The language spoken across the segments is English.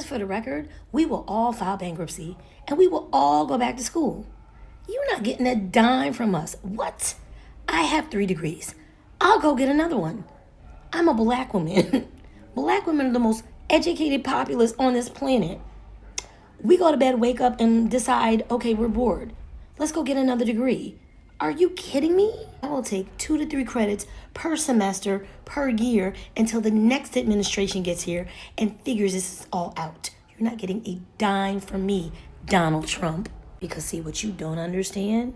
just for the record, we will all file bankruptcy and we will all go back to school. You're not getting a dime from us. What? I have 3 degrees. I'll go get another one. I'm a black woman. Black women are the most educated populace on this planet. We go to bed, wake up, and decide, okay, we're bored. Let's go get another degree. Are you kidding me? I will take 2 to 3 credits per semester, per year, until the next administration gets here and figures this all out. You're not getting a dime from me, Donald Trump. Because see, what you don't understand,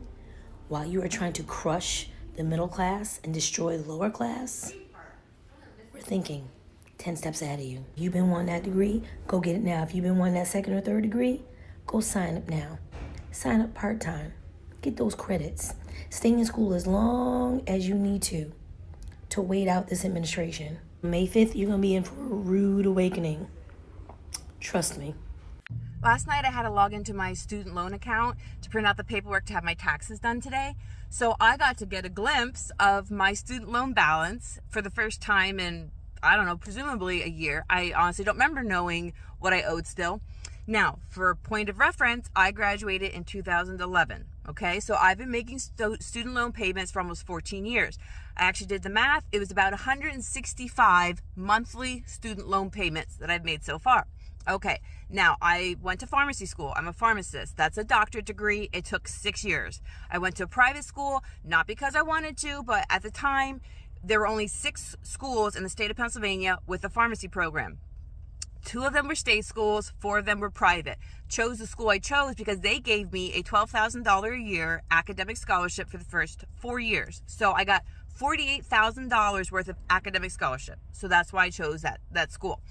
while you are trying to crush the middle class and destroy the lower class, we're thinking 10 steps ahead of you. You've been wanting that degree, go get it now. If you've been wanting that 2nd or 3rd degree, go sign up now. Sign up part-time. Get those credits. Stay in school as long as you need to wait out this administration. May 5th, you're gonna be in for a rude awakening. Trust me. Last night I had to log into my student loan account to print out the paperwork to have my taxes done today. So I got to get a glimpse of my student loan balance for the first time in, I don't know, presumably a year. I honestly don't remember knowing what I owed still. Now, for point of reference, I graduated in 2011. Okay, so I've been making student loan payments for almost 14 years. I actually did the math. It was about 165 monthly student loan payments that I've made so far. Okay, now I went to pharmacy school. I'm a pharmacist. That's a doctorate degree. It took 6 years. I went to a private school, not because I wanted to, but at the time, there were only 6 schools in the state of Pennsylvania with a pharmacy program. 2 of them were state schools, 4 of them were private. Chose the school I chose because they gave me a $12,000 a year academic scholarship for the first 4 years. So I got $48,000 worth of academic scholarship. So that's why I chose that school.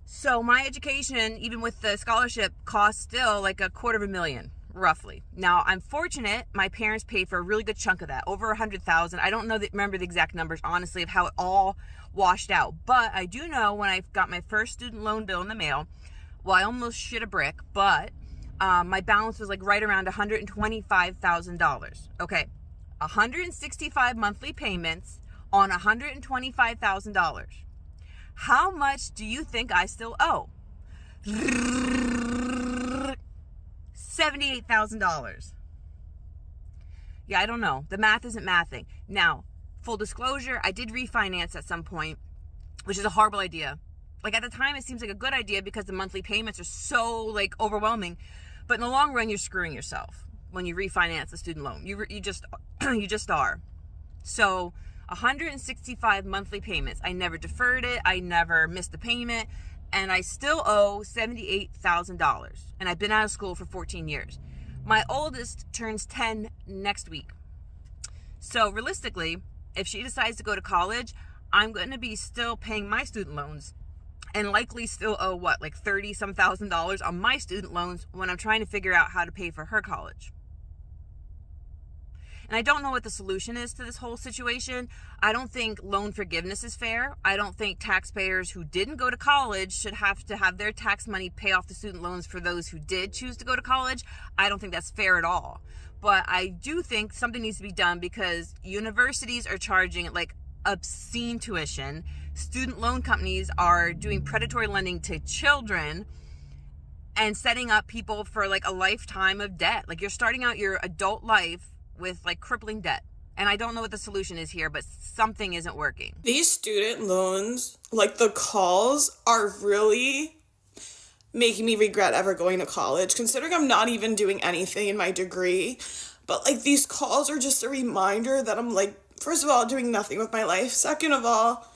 So my education, even with the scholarship, cost still like $250,000, roughly. Now, I'm fortunate. My parents paid for a really good chunk of that, over $100,000. I don't remember the exact numbers, honestly, of how it all washed out. But I do know when I got my first student loan bill in the mail, well, I almost shit a brick, but my balance was like right around $125,000. Okay, 165 monthly payments on $125,000. How much do you think I still owe? $78,000. Yeah, I don't know. The math isn't mathing. Now, full disclosure, I did refinance at some point, which is a horrible idea. Like at the time, it seems like a good idea because the monthly payments are so like overwhelming. But in the long run, you're screwing yourself when you refinance a student loan. You just are. So 165 monthly payments. I never deferred it. I never missed a payment. And I still owe $78,000. And I've been out of school for 14 years. My oldest turns 10 next week. So realistically, if she decides to go to college, I'm going to be still paying my student loans and likely still owe like $30-some thousand on my student loans when I'm trying to figure out how to pay for her college. And I don't know what the solution is to this whole situation. I don't think loan forgiveness is fair. I don't think taxpayers who didn't go to college should have to have their tax money pay off the student loans for those who did choose to go to college. I don't think that's fair at all. But I do think something needs to be done because universities are charging like obscene tuition. Student loan companies are doing predatory lending to children and setting up people for like a lifetime of debt. Like you're starting out your adult life with like crippling debt. And I don't know what the solution is here, but something isn't working. These student loans, like the calls, are really making me regret ever going to college, considering I'm not even doing anything in my degree. But like these calls are just a reminder that I'm like, first of all, doing nothing with my life. Second of all,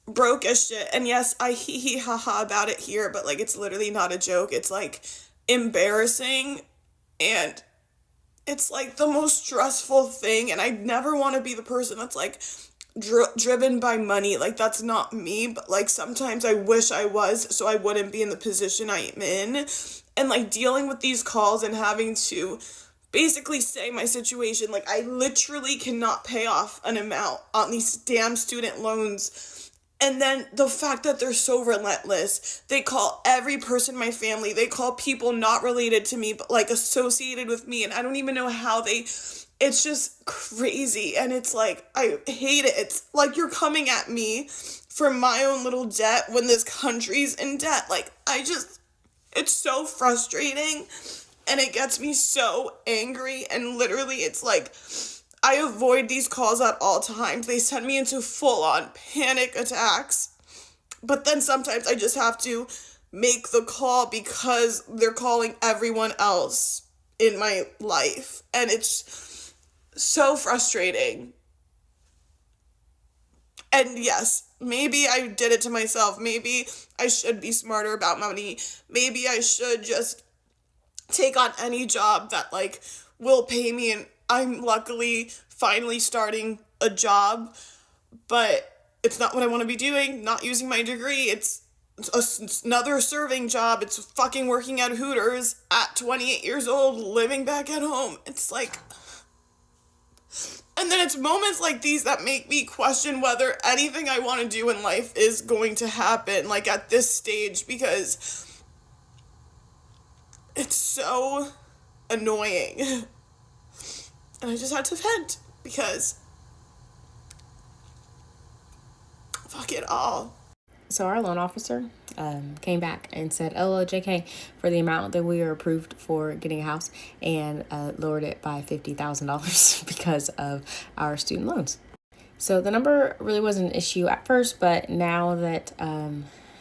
broke as shit. And yes, I hee hee ha ha about it here, but like it's literally not a joke. It's like embarrassing and it's like the most stressful thing. And I never want to be the person that's like driven by money. Like that's not me, but like sometimes I wish I was so I wouldn't be in the position I am in. And like dealing with these calls and having to basically say my situation, like I literally cannot pay off an amount on these damn student loans. And then the fact that they're so relentless, they call every person in my family, they call people not related to me, but like associated with me. And I don't even know how it's just crazy. And it's like, I hate it. It's like you're coming at me for my own little debt when this country's in debt. Like, it's so frustrating, and it gets me so angry, and literally it's like, I avoid these calls at all times. They send me into full-on panic attacks, but then sometimes I just have to make the call because they're calling everyone else in my life, and it's so frustrating. And yes, maybe I did it to myself. Maybe I should be smarter about money. Maybe I should just take on any job that, like, will pay me. And I'm luckily finally starting a job, but it's not what I want to be doing. Not using my degree. It's another serving job. It's fucking working at Hooters at 28 years old, living back at home. It's like... And then it's moments like these that make me question whether anything I want to do in life is going to happen, like, at this stage, because it's so annoying. And I just had to vent, because fuck it all. So our loan officer came back and said, "Oh, JK, for the amount that we are approved for getting a house," and lowered it by $50,000 because of our student loans. So the number really wasn't an issue at first, but now that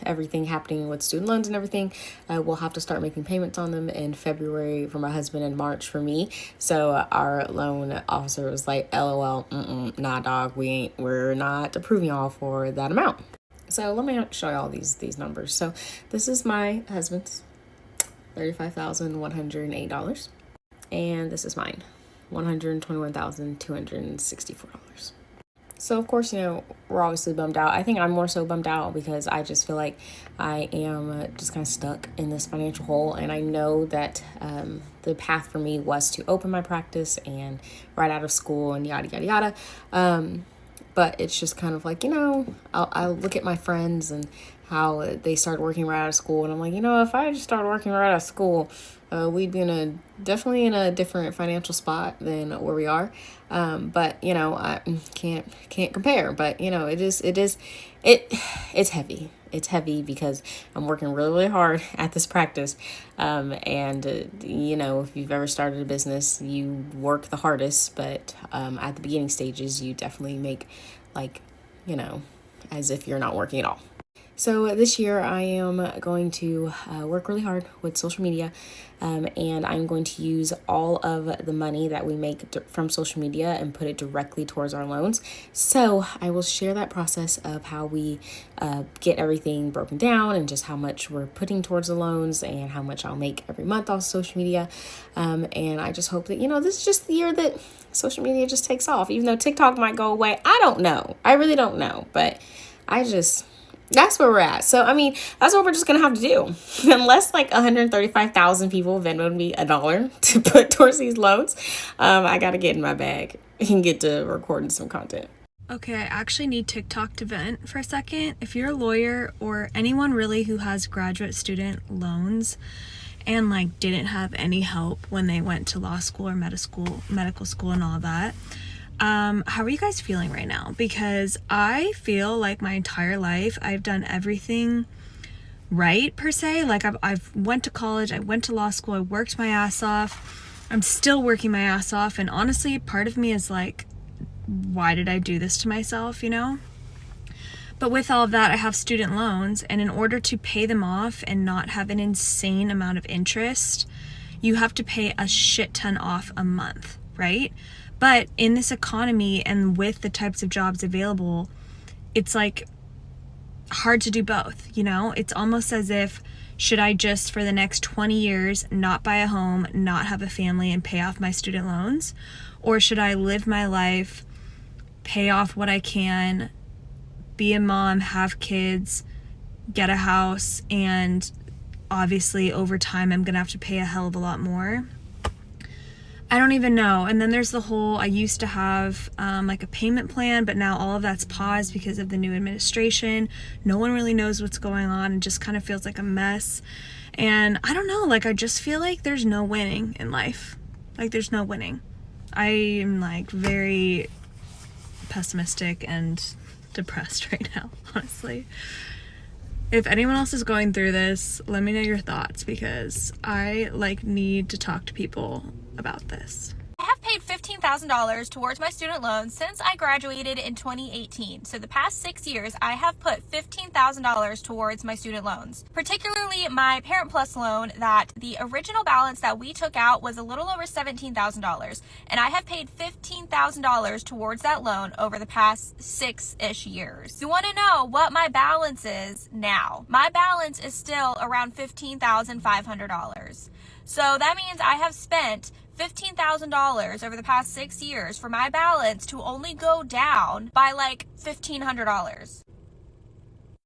everything happening with student loans and everything, we'll have to start making payments on them in February for my husband and March for me. So our loan officer was like, "LOL, nah, dog, we're not approving y'all for that amount." So let me show you all these numbers. So this is my husband's, $35,108. And this is mine, $121,264. So of course, we're obviously bummed out. I think I'm more so bummed out because I just feel like I am just kind of stuck in this financial hole. And I know that the path for me was to open my practice and right out of school and yada, yada, yada. But it's just kind of like, I'll look at my friends and how they started working right out of school. And I'm like, if I just started working right out of school, we'd be definitely in a different financial spot than where we are. But, I can't compare. But, it's heavy. It's heavy because I'm working really, really hard at this practice. If you've ever started a business, you work the hardest, but at the beginning stages, you definitely make as if you're not working at all. So this year I am going to work really hard with social media, and I'm going to use all of the money that we make from social media and put it directly towards our loans. So I will share that process of how we get everything broken down and just how much we're putting towards the loans and how much I'll make every month off social media. And I just hope that, this is just the year that social media just takes off, even though TikTok might go away. I don't know. I really don't know, but that's where we're at. So, that's what we're just going to have to do. Unless 135,000 people Venmoed me $1 to put towards these loans, I got to get in my bag and get to recording some content. Okay, I actually need TikTok to vent for a second. If you're a lawyer or anyone really who has graduate student loans and didn't have any help when they went to law school or medical school and all that, how are you guys feeling right now? Because I feel like my entire life I've done everything right, per se. I've went to college, I went to law school, I worked my ass off. I'm still working my ass off, and honestly, part of me is like, why did I do this to myself, But with all of that, I have student loans, and in order to pay them off and not have an insane amount of interest, you have to pay a shit ton off a month, right? But in this economy and with the types of jobs available, it's hard to do both, It's almost as if, should I just for the next 20 years not buy a home, not have a family, and pay off my student loans? Or should I live my life, pay off what I can, be a mom, have kids, get a house, and obviously over time I'm going to have to pay a hell of a lot more? I don't even know. And then there's the whole, I used to have a payment plan, but now all of that's paused because of the new administration. No one really knows what's going on, and just kind of feels like a mess. And I don't know, I just feel like there's no winning in life. There's no winning. I am very pessimistic and depressed right now, honestly. If anyone else is going through this, let me know your thoughts, because I need to talk to people about this. I have paid $15,000 towards my student loans since I graduated in 2018. So the past 6 years, I have put $15,000 towards my student loans, particularly my Parent Plus loan, that the original balance that we took out was a little over $17,000. And I have paid $15,000 towards that loan over the past 6-ish years. You want to know what my balance is now? My balance is still around $15,500. So that means I have spent $15,000 over the past 6 years for my balance to only go down by $1,500.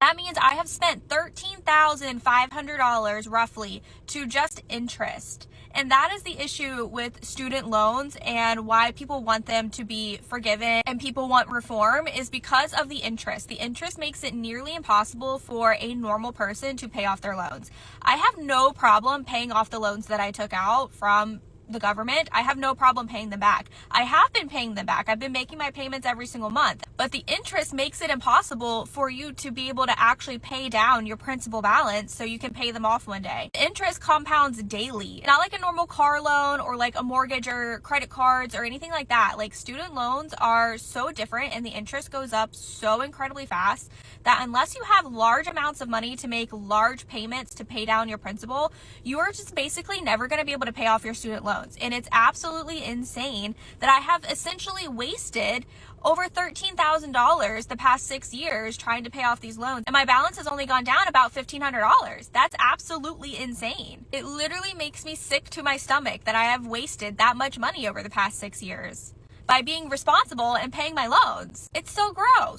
That means I have spent $13,500 roughly to just interest. And that is the issue with student loans, and why people want them to be forgiven and people want reform is because of the interest. The interest makes it nearly impossible for a normal person to pay off their loans. I have no problem paying off the loans that I took out from the government. I have no problem paying them back. I have been paying them back. I've been making my payments every single month, but the interest makes it impossible for you to be able to actually pay down your principal balance so you can pay them off one day. Interest compounds daily, not like a normal car loan or like a mortgage or credit cards or anything like that. Like, student loans are so different, and the interest goes up so incredibly fast that unless you have large amounts of money to make large payments to pay down your principal, you are just basically never going to be able to pay off your student loans. And it's absolutely insane that I have essentially wasted over $13,000 the past 6 years trying to pay off these loans, and my balance has only gone down about $1,500. That's absolutely insane. It literally makes me sick to my stomach that I have wasted that much money over the past 6 years by being responsible and paying my loans. It's so gross.